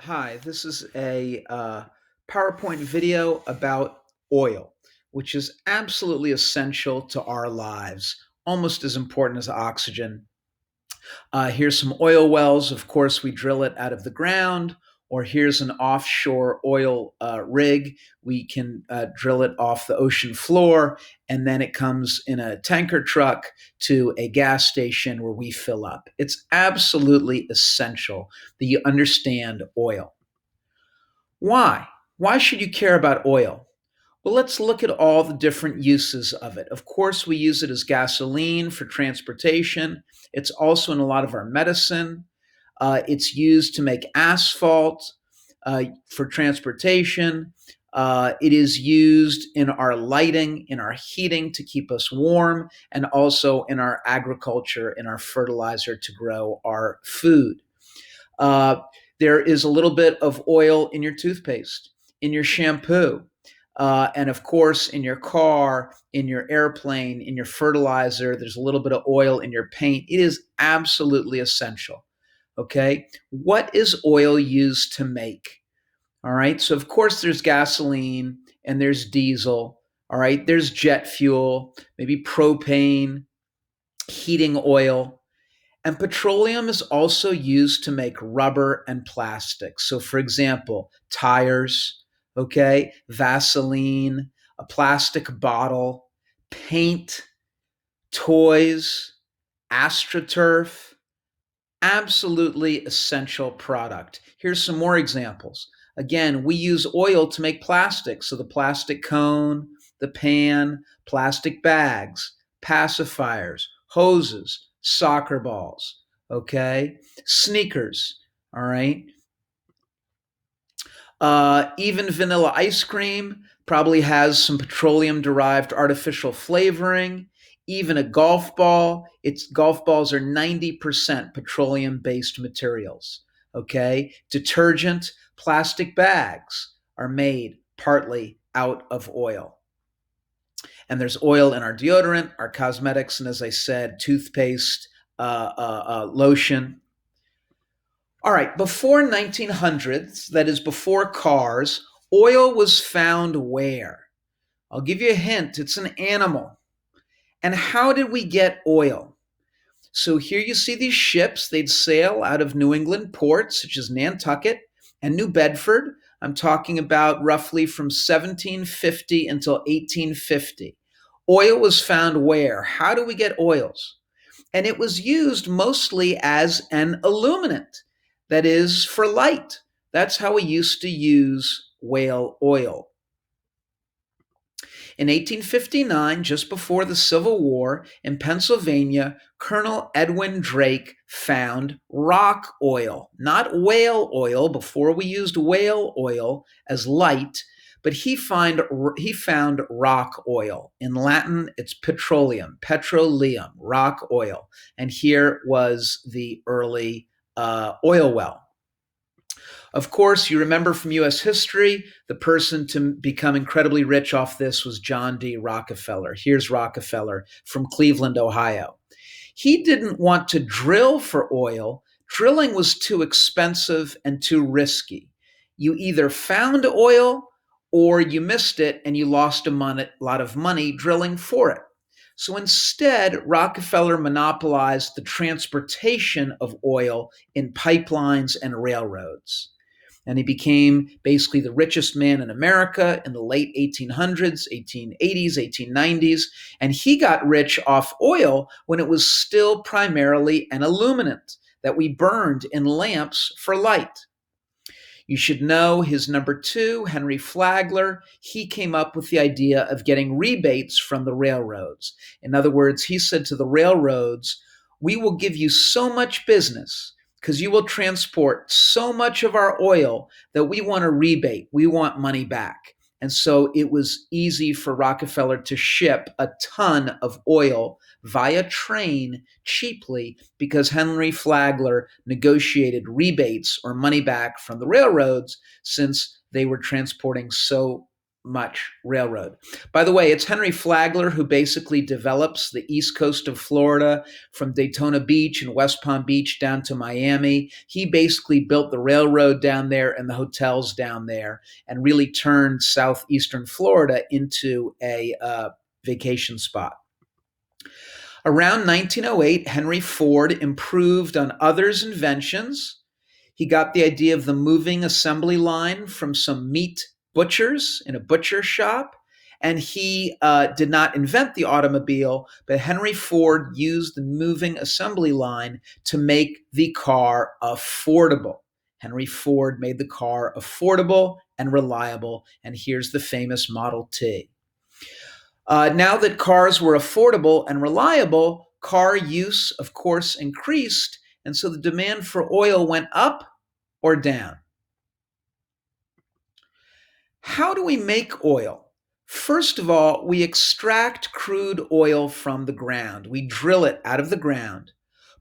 Hi, this is a PowerPoint video about oil, which is absolutely essential to our lives, almost as important as oxygen. Here's some oil wells. Of course, we drill it out of the ground, or here's an offshore oil rig. We can drill it off the ocean floor, and then it comes in a tanker truck to a gas station where we fill up. It's absolutely essential that you understand oil. Why? Why should you care about oil? Well, let's look at all the different uses of it. Of course, we use it as gasoline for transportation. It's also in a lot of our medicine. It's used to make asphalt for transportation. It is used in our lighting, in our heating to keep us warm, and also in our agriculture, in our fertilizer to grow our food. Uh, there is a little bit of oil in your toothpaste, in your shampoo, and of course, in your car, in your airplane, in your fertilizer. There's a little bit of oil in your paint. It is absolutely essential. Okay. What is oil used to make? All right. So, of course, there's gasoline and there's diesel. All right. There's jet fuel, maybe propane, heating oil. And petroleum is also used to make rubber and plastic. So, for example, tires, okay, Vaseline, a plastic bottle, paint, toys, AstroTurf, absolutely essential product. Here's some more examples. Again, we use oil to make plastic. So, the plastic cone, the pan, plastic bags, pacifiers, hoses, soccer balls, okay? Sneakers, all right? Even vanilla ice cream probably has some petroleum derived artificial flavoring. Even a golf ball, its golf balls are 90% petroleum based materials. Okay. Detergent, plastic bags are made partly out of oil. And there's oil in our deodorant, our cosmetics, and as I said, toothpaste, lotion. All right, before 1900s, that is before cars, oil was found where? I'll give you a hint, it's an animal. And how did we get oil? So here you see these ships, they'd sail out of New England ports such as Nantucket and New Bedford. I'm talking about roughly from 1750 until 1850. Oil was found where? How do we get oils? And it was used mostly as an illuminant, that is, for light. That's how we used to use whale oil. In 1859, just before the Civil War, in Pennsylvania, Colonel Edwin Drake found rock oil, not whale oil. Before we used whale oil as light, but he found rock oil. In Latin, it's petroleum, rock oil. And here was the early oil well. Of course, you remember from US history, the person to become incredibly rich off this was John D. Rockefeller. Here's Rockefeller from Cleveland, Ohio. He didn't want to drill for oil. Drilling was too expensive and too risky. You either found oil or you missed it and you lost a lot of money drilling for it. So instead, Rockefeller monopolized the transportation of oil in pipelines and railroads. And he became basically the richest man in America in the late 1800s, 1880s, 1890s. And he got rich off oil when it was still primarily an illuminant that we burned in lamps for light. You should know his number two, Henry Flagler, he came up with the idea of getting rebates from the railroads. In other words, he said to the railroads, we will give you so much business because you will transport so much of our oil that we want a rebate. We want money back. And so it was easy for Rockefeller to ship a ton of oil via train cheaply because Henry Flagler negotiated rebates or money back from the railroads since they were transporting so much railroad. By the way, it's Henry Flagler who basically develops the east coast of Florida from Daytona Beach and West Palm Beach down to Miami. He basically built the railroad down there and the hotels down there and really turned southeastern Florida into a vacation spot. Around 1908, Henry Ford improved on others' inventions. He got the idea of the moving assembly line from some meat butchers in a butcher shop. And he did not invent the automobile, but Henry Ford used the moving assembly line to make the car affordable. Henry Ford made the car affordable and reliable. And here's the famous Model T. Now that cars were affordable and reliable, car use, of course, increased. And so the demand for oil went up or down. How do we make oil? First of all, we extract crude oil from the ground. We drill it out of the ground.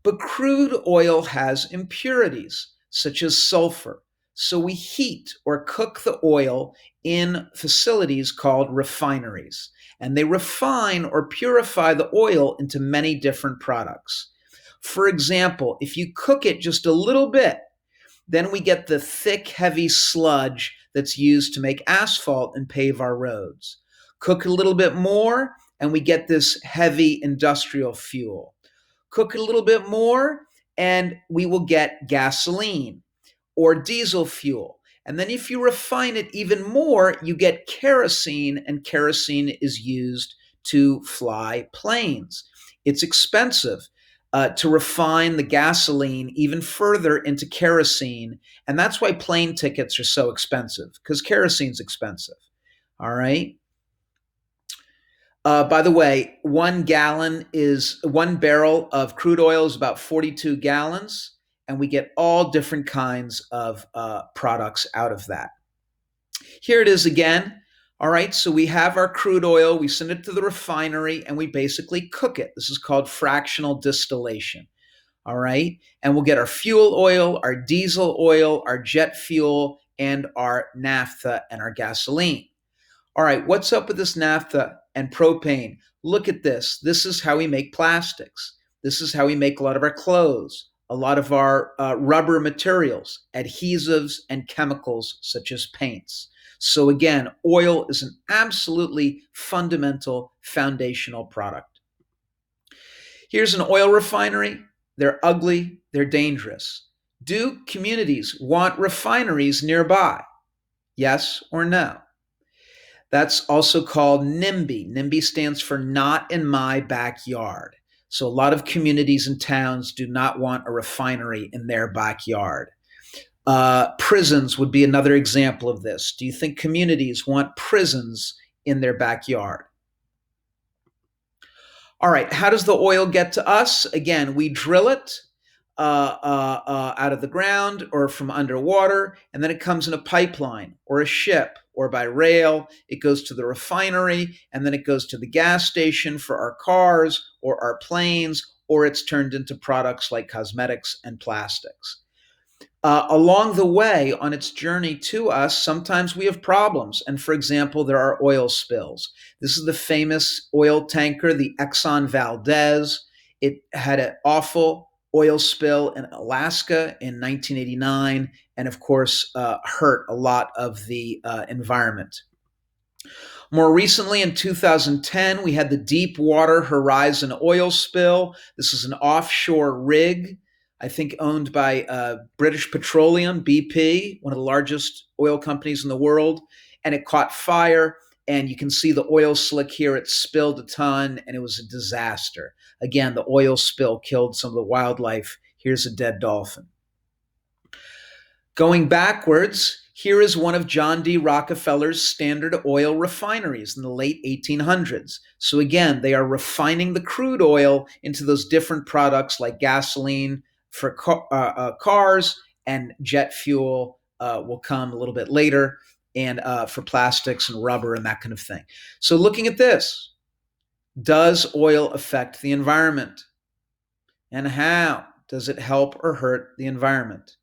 But crude oil has impurities, such as sulfur. So we heat or cook the oil in facilities called refineries. And they refine or purify the oil into many different products. For example, if you cook it just a little bit, then we get the thick, heavy sludge that's used to make asphalt and pave our roads. Cook a little bit more, and we get this heavy industrial fuel. Cook a little bit more, and we will get gasoline or diesel fuel. And then if you refine it even more, you get kerosene, and kerosene is used to fly planes. It's expensive to refine the gasoline even further into kerosene. And that's why plane tickets are so expensive, because kerosene's expensive. All right. By the way, 1 barrel of crude oil is about 42 gallons, and we get all different kinds of products out of that. Here it is again. All right, so we have our crude oil, we send it to the refinery, and we basically cook it. This is called fractional distillation. All right, and we'll get our fuel oil, our diesel oil, our jet fuel, and our naphtha and our gasoline. All right, what's up with this naphtha and propane? Look at this. This is how we make plastics. This is how we make a lot of our clothes, a lot of our rubber materials, adhesives, and chemicals such as paints. So again, oil is an absolutely fundamental, foundational product. Here's an oil refinery. They're ugly. They're dangerous. Do communities want refineries nearby? Yes or no? That's also called NIMBY. NIMBY stands for Not in My Backyard. So a lot of communities and towns do not want a refinery in their backyard. Prisons would be another example of this. Do you think communities want prisons in their backyard? All right, how does the oil get to us? Again, we drill it out of the ground or from underwater, and then it comes in a pipeline or a ship or by rail. It goes to the refinery, and then it goes to the gas station for our cars or our planes, or it's turned into products like cosmetics and plastics. Along the way, on its journey to us, sometimes we have problems. And for example, there are oil spills. This is the famous oil tanker, the Exxon Valdez. It had an awful oil spill in Alaska in 1989, and of course, hurt a lot of the environment. More recently, in 2010, we had the Deepwater Horizon oil spill. This is an offshore rig, I think owned by British Petroleum, BP, one of the largest oil companies in the world, and it caught fire. And you can see the oil slick here. It spilled a ton, and it was a disaster. Again, the oil spill killed some of the wildlife. Here's a dead dolphin. Going backwards, here is one of John D. Rockefeller's Standard Oil refineries in the late 1800s. So again, they are refining the crude oil into those different products like gasoline for cars, and jet fuel will come a little bit later, and for plastics and rubber and that kind of thing. So looking at this, does oil affect the environment? And how does it help or hurt the environment?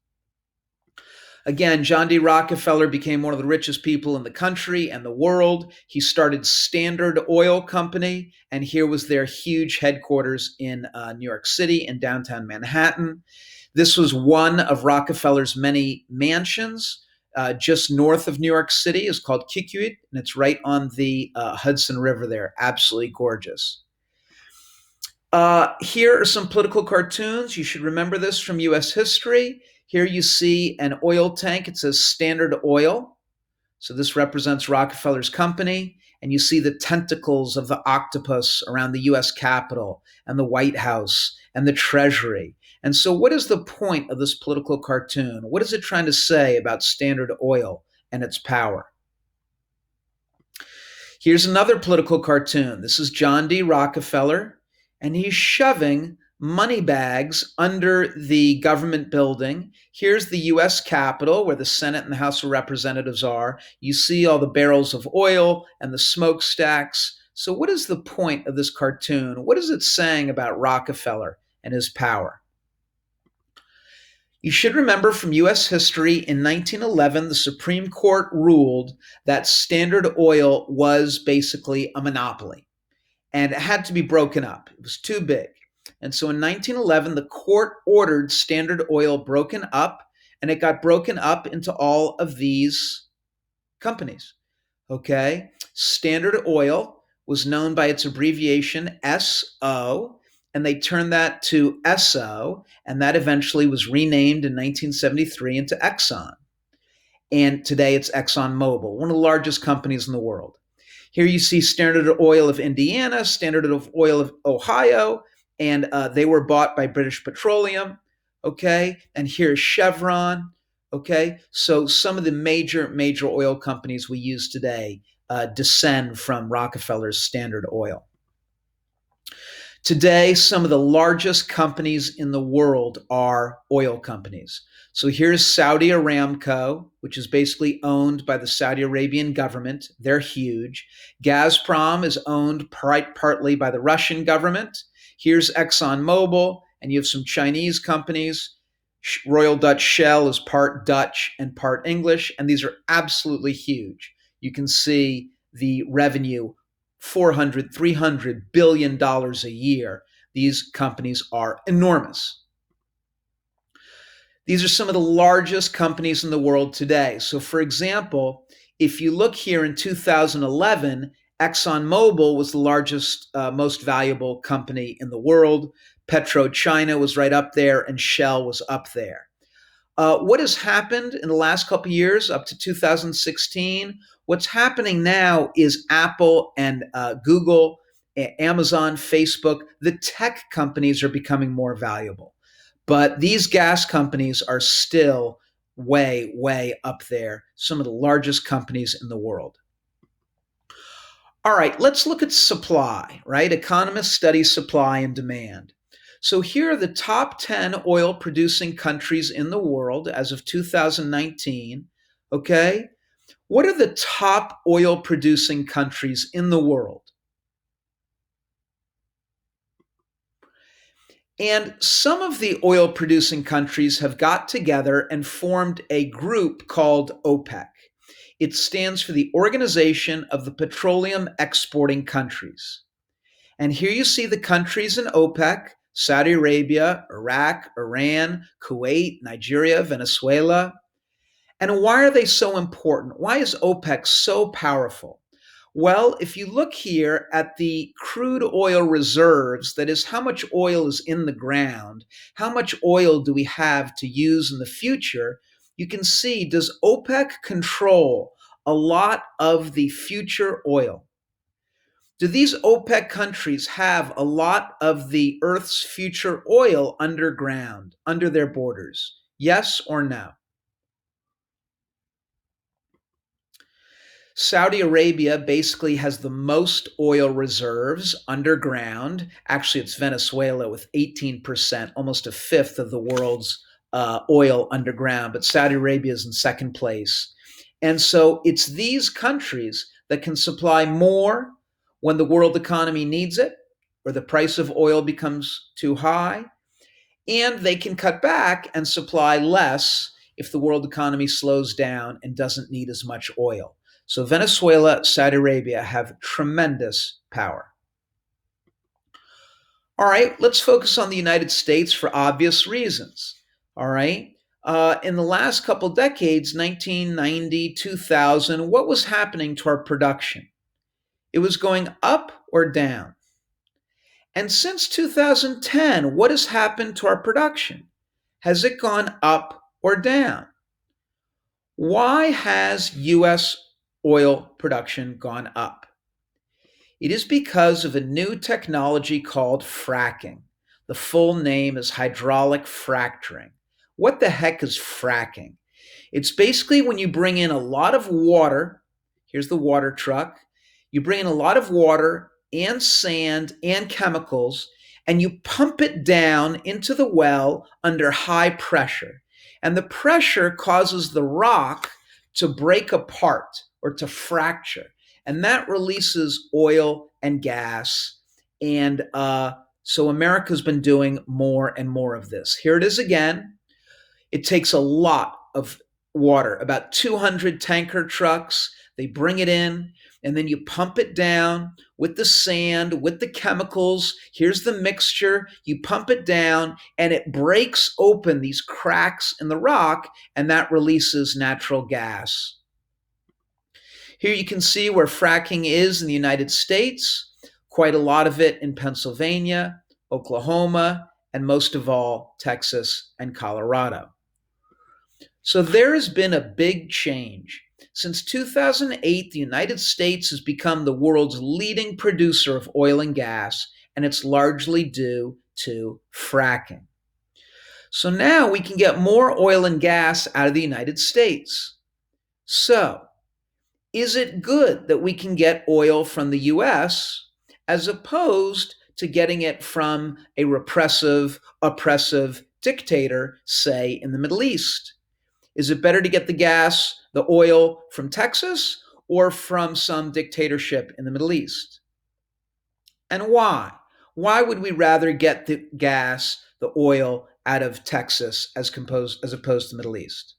Again, John D. Rockefeller became one of the richest people in the country and the world. He started Standard Oil Company, and here was their huge headquarters in New York City in downtown Manhattan. This was one of Rockefeller's many mansions. Just north of New York City is called Kikuit, and it's right on the Hudson River there. Absolutely gorgeous. Here are some political cartoons. You should remember this from US history. Here you see an oil tank. It says Standard Oil. So this represents Rockefeller's company. And you see the tentacles of the octopus around the US Capitol and the White House and the Treasury. And so, what is the point of this political cartoon? What is it trying to say about Standard Oil and its power? Here's another political cartoon. This is John D. Rockefeller, and he's shoving money bags under the government building. Here's the US Capitol, where the Senate and the House of Representatives are. You see all the barrels of oil and the smokestacks. So, what is the point of this cartoon? What is it saying about Rockefeller and his power? You should remember from US history in 1911, the Supreme Court ruled that Standard Oil was basically a monopoly and it had to be broken up. It was too big. And so in 1911, the court ordered Standard Oil broken up, and it got broken up into all of these companies. Okay? Standard Oil was known by its abbreviation SO, and they turned that to SO, and that eventually was renamed in 1973 into Exxon. And today it's ExxonMobil, one of the largest companies in the world. Here you see Standard Oil of Indiana, Standard Oil of Ohio, and they were bought by British Petroleum. Okay, and here's Chevron. Okay, so some of the major oil companies we use today descend from Rockefeller's Standard Oil. Today, some of the largest companies in the world are oil companies. So here's Saudi Aramco, which is basically owned by the Saudi Arabian government. They're huge. Gazprom is owned partly by the Russian government. Here's ExxonMobil, and you have some Chinese companies. Royal Dutch Shell is part Dutch and part English, and these are absolutely huge. You can see the revenue, $400-300 billion a year. These companies are enormous. These are some of the largest companies in the world today. So, for example, if you look here in 2011, ExxonMobil was the largest, most valuable company in the world. PetroChina was right up there, and Shell was up there. What has happened in the last couple of years, up to 2016? What's happening now is Apple and Google, Amazon, Facebook, the tech companies are becoming more valuable. But these gas companies are still way, way up there, some of the largest companies in the world. All right, let's look at supply, right? Economists study supply and demand. So here are the top 10 oil producing countries in the world as of 2019. Okay. What are the top oil producing countries in the world? And some of the oil producing countries have got together and formed a group called OPEC. It stands for the Organization of the Petroleum Exporting Countries. And here you see the countries in OPEC: Saudi Arabia, Iraq, Iran, Kuwait, Nigeria, Venezuela. And why are they so important? Why is OPEC so powerful? Well, if you look here at the crude oil reserves, that is, how much oil is in the ground, how much oil do we have to use in the future, you can see, does OPEC control a lot of the future oil? Do these OPEC countries have a lot of the Earth's future oil underground, under their borders? Yes or no? Saudi Arabia basically has the most oil reserves underground. Actually, it's Venezuela with 18%, almost a fifth of the world's oil underground, but Saudi Arabia is in second place. And so it's these countries that can supply more when the world economy needs it, or the price of oil becomes too high, and they can cut back and supply less if the world economy slows down and doesn't need as much oil. So Venezuela, Saudi Arabia have tremendous power. All right, let's focus on the United States for obvious reasons. All right. In the last couple decades, 1990, 2000, what was happening to our production? It was going up or down. And since 2010, what has happened to our production? Has it gone up or down? Why has US oil production gone up? It is because of a new technology called fracking. The full name is hydraulic fracturing. What the heck is fracking? It's basically when you bring in a lot of water. Here's the water truck. You bring in a lot of water and sand and chemicals, and you pump it down into the well under high pressure. And the pressure causes the rock to break apart or to fracture. And that releases oil and gas. And so America's been doing more and more of this. Here it is again. It takes a lot of water, about 200 tanker trucks. They bring it in, and then you pump it down with the sand, with the chemicals. Here's the mixture. You pump it down, and it breaks open these cracks in the rock, and that releases natural gas. Here you can see where fracking is in the United States, quite a lot of it in Pennsylvania, Oklahoma, and most of all, Texas and Colorado. So there has been a big change. Since 2008, the United States has become the world's leading producer of oil and gas, and it's largely due to fracking. So now we can get more oil and gas out of the United States. So, is it good that we can get oil from the US as opposed to getting it from a repressive, oppressive dictator, say in the Middle East? Is it better to get the oil from Texas or from some dictatorship in the Middle East? And why? Why would we rather get the gas, the oil out of Texas as opposed to the Middle East?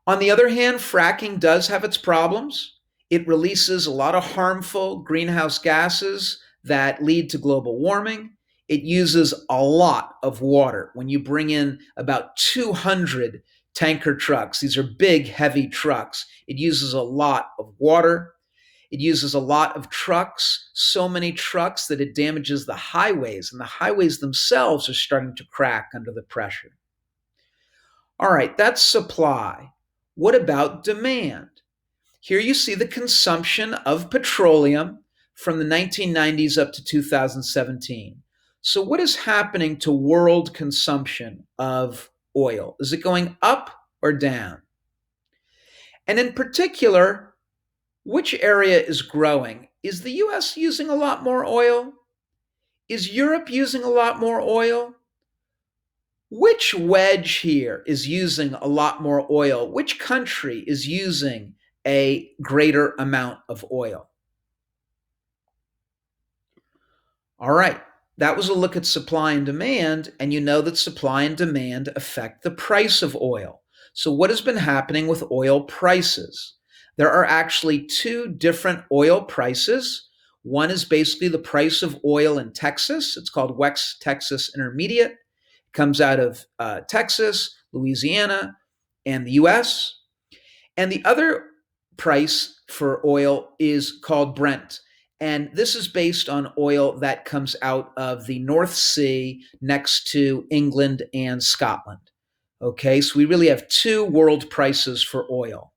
On the other hand, fracking does have its problems. It releases a lot of harmful greenhouse gases that lead to global warming. It uses a lot of water. When you bring in about 200 tanker trucks, these are big, heavy trucks, it uses a lot of water. It uses a lot of trucks, so many trucks that it damages the highways, and the highways themselves are starting to crack under the pressure. All right, that's supply. What about demand? Here you see the consumption of petroleum from the 1990s up to 2017. So what is happening to world consumption of oil? Is it going up or down? And in particular, which area is growing? Is the US using a lot more oil? Is Europe using a lot more oil? Which wedge here is using a lot more oil? Which country is using a greater amount of oil? All right, that was a look at supply and demand, and you know that supply and demand affect the price of oil. So, what has been happening with oil prices? There are actually two different oil prices. One is basically the price of oil in Texas. It's called West Texas Intermediate. It comes out of Texas, Louisiana, and the US. And the other price for oil is called Brent. And this is based on oil that comes out of the North Sea next to England and Scotland. Okay, so we really have two world prices for oil.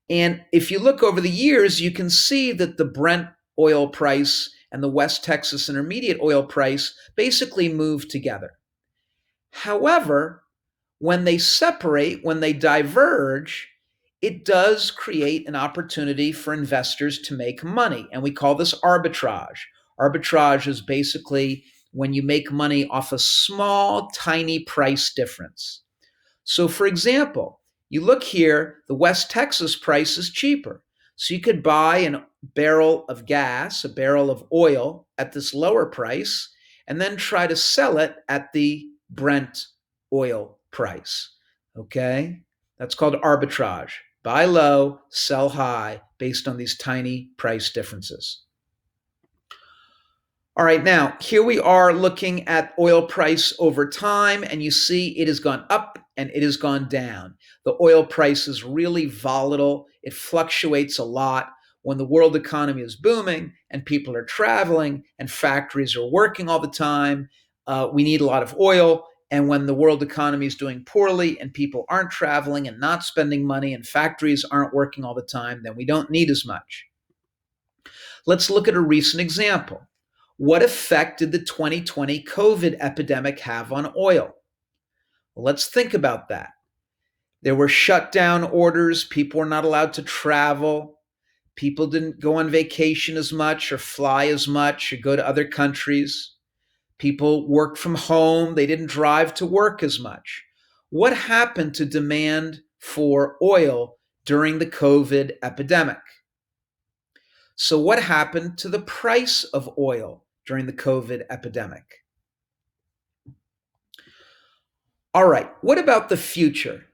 And if you look over the years, you can see that the Brent oil price and the West Texas Intermediate oil price basically move together. However, when they separate, when they diverge, it does create an opportunity for investors to make money. And we call this arbitrage. Arbitrage is basically when you make money off a small, tiny price difference. So, for example, you look here, the West Texas price is cheaper. So you could buy a barrel of gas, a barrel of oil at this lower price, and then try to sell it at the Brent oil price. Okay? That's called arbitrage. Buy low, sell high based on these tiny price differences. All right, now here we are looking at oil price over time, and you see it has gone up and it has gone down. The oil price is really volatile, it fluctuates a lot. When the world economy is booming and people are traveling and factories are working all the time, we need a lot of oil. And when the world economy is doing poorly and people aren't traveling and not spending money and factories aren't working all the time, then we don't need as much. Let's look at a recent example. What effect did the 2020 COVID epidemic have on oil? Well, let's think about that. There were shutdown orders, people were not allowed to travel, people didn't go on vacation as much or fly as much or go to other countries. People worked from home, they didn't drive to work as much. What happened to demand for oil during the COVID epidemic? So, what happened to the price of oil during the COVID epidemic? All right, what about the future?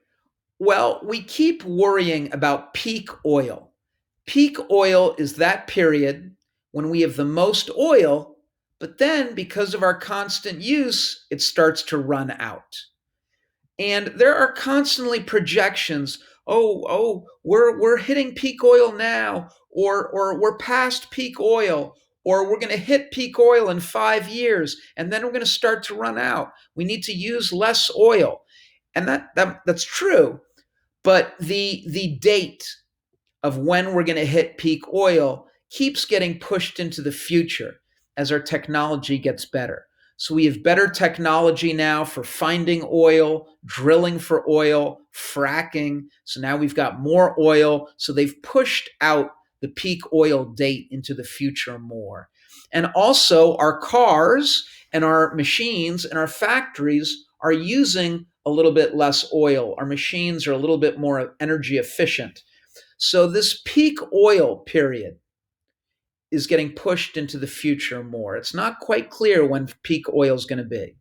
Well, we keep worrying about peak oil. Peak oil is that period when we have the most oil, but then because of our constant use, it starts to run out. And there are constantly projections. We're hitting peak oil now, or we're past peak oil, or we're going to hit peak oil in 5 years, and then we're going to start to run out. We need to use less oil, and that's true. But the date of when we're going to hit peak oil keeps getting pushed into the future as our technology gets better. So we have better technology now for finding oil, drilling for oil, fracking. So now we've got more oil. So they've pushed out the peak oil date into the future more. And also, our cars and our machines and our factories are using a little bit less oil. Our machines are a little bit more energy efficient. So this peak oil period is getting pushed into the future more. It's not quite clear when peak oil is going to be.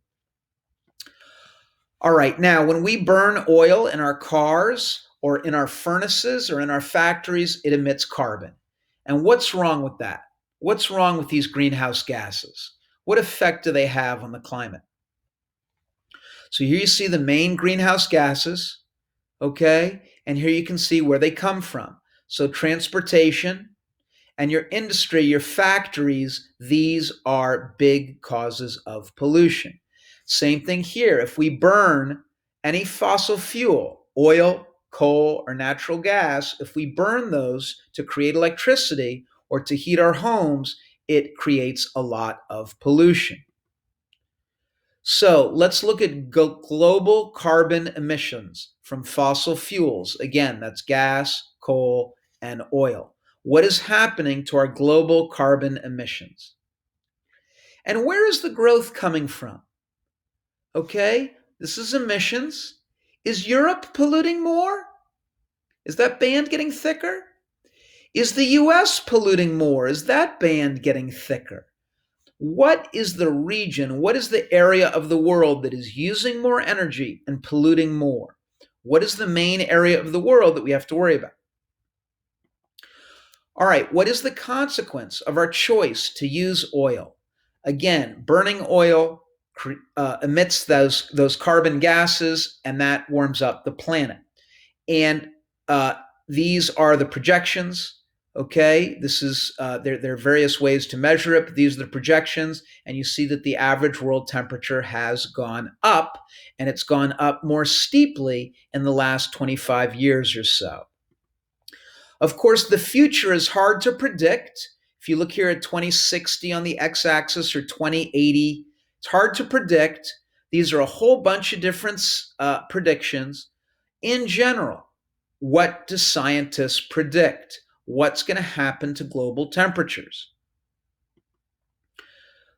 All right, now when we burn oil in our cars or in our furnaces or in our factories, it emits carbon. And what's wrong with that? What's wrong with these greenhouse gases? What effect do they have on the climate? So here you see the main greenhouse gases, okay? And here you can see where they come from. So transportation and your industry, your factories, these are big causes of pollution. Same thing here. If we burn any fossil fuel, oil, coal, or natural gas, if we burn those to create electricity or to heat our homes, it creates a lot of pollution. So let's look at global carbon emissions from fossil fuels. Again, that's gas, coal, and oil. What is happening to our global carbon emissions? And where is the growth coming from? Okay, this is emissions. Is Europe polluting more? Is that band getting thicker? Is the US polluting more? Is that band getting thicker? What is the region, what is the area of the world that is using more energy and polluting more? What is the main area of the world that we have to worry about? All right, what is the consequence of our choice to use oil? Again, burning oil emits those carbon gases, and that warms up the planet. And these are the projections. Okay, this is there are various ways to measure it, but these are the projections, and you see that the average world temperature has gone up, and it's gone up more steeply in the last 25 years or so. Of course, the future is hard to predict. If you look here at 2060 on the x-axis or 2080, it's hard to predict. These are a whole bunch of different predictions. In general, what do scientists predict? What's going to happen to global temperatures?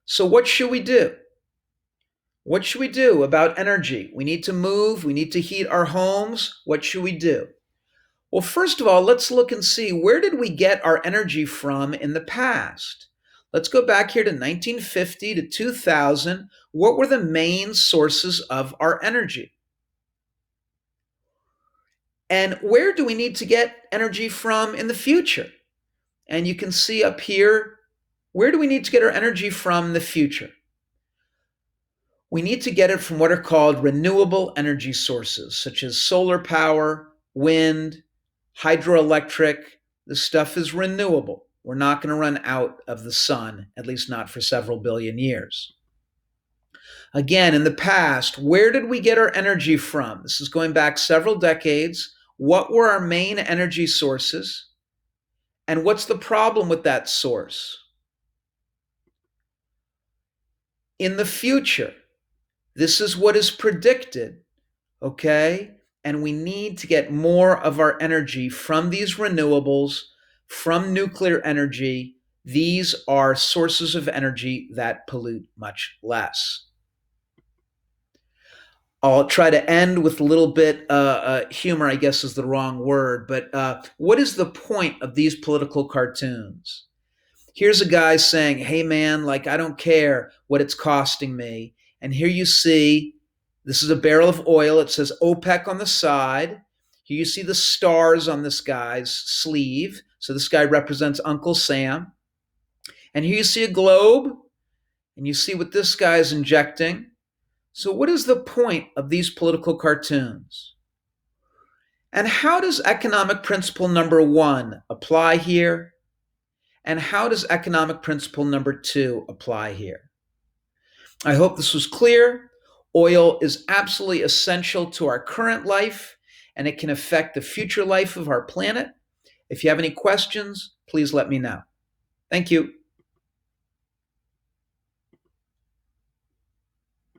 So what should we do? What should we do about energy? We need to move. We need to heat our homes. What should we do? Well, first of all, let's look and see, where did we get our energy from in the past? Let's go back here to 1950 to 2000. What were the main sources of our energy? And where do we need to get energy from in the future? And you can see up here, where do we need to get our energy from in the future? We need to get it from what are called renewable energy sources, such as solar power, wind, hydroelectric. This stuff is renewable. We're not going to run out of the sun, at least not for several billion years. Again, in the past, where did we get our energy from? This is going back several decades. What were our main energy sources? And what's the problem with that source? In the future, this is what is predicted, okay? And we need to get more of our energy from these renewables, from nuclear energy. These are sources of energy that pollute much less. I'll try to end with a little bit humor, I guess is the wrong word, but what is the point of these political cartoons? Here's a guy saying, hey man, like I don't care what it's costing me. And here you see, this is a barrel of oil. It says OPEC on the side. Here you see the stars on this guy's sleeve. So this guy represents Uncle Sam. And here you see a globe, and you see what this guy is injecting. So what is the point of these political cartoons? And how does economic principle number 1 apply here? And how does economic principle number 2 apply here? I hope this was clear. Oil is absolutely essential to our current life, and it can affect the future life of our planet. If you have any questions, please let me know. Thank you.